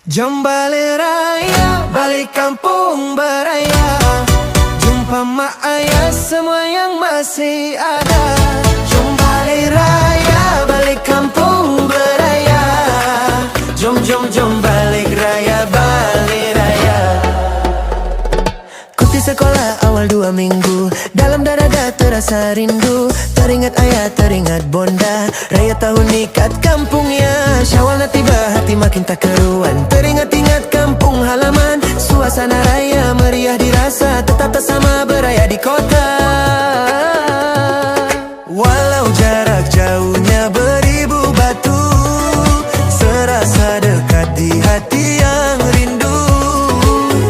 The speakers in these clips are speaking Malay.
Jom balik raya, balik kampung beraya, jumpa mak ayah semua yang masih ada. Jom balik raya, balik kampung beraya, jom balik raya, balik raya. Cuti sekolah awal 2 minggu, dalam dada terasa rindu. Teringat ayah, teringat bonda, raya tahun ikat kampungnya. Syawal nak tiba, hati makin tak keruan. Teringat-ingat kampung halaman, suasana raya meriah dirasa. Tetap tak sama beraya di kota. Walau jarak jauhnya beribu batu, serasa dekat di hati yang rindu.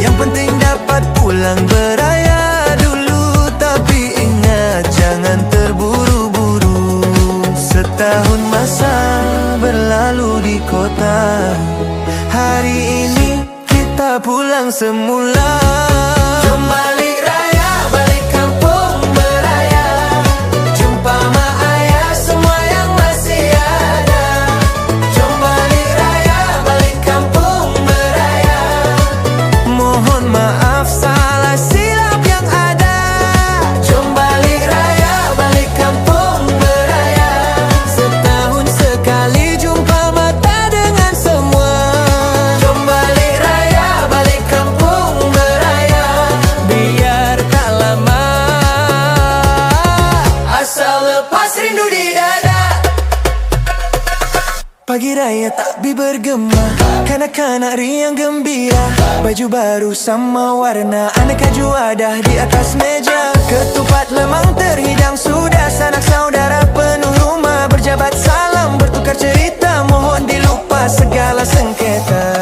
Yang penting dapat pulang beraya dulu. Tapi ingat jangan terburu-buru. Setahun masa berlalu di kota, hari ini kita pulang semula. Jom balik raya, balik kampung beraya, jumpa mak ayah semua yang masih ada. Jom balik raya, balik kampung beraya, mohon maaf salah silap yang ada. Jom balik raya, balik kampung beraya, setahun sekali jumpa mata dengan semua. Jom balik raya, balik kampung beraya, biar tak lama, asal lepas rindu di dada. Pagi raya takbir bergema, kanak-kanak riang gembira. Baju baru sama warna, aneka juadah di atas meja. Ketupat lemang terhidang sudah, sanak saudara penuh rumah. Berjabat salam, bertukar cerita, mohon dilupa segala sengketa.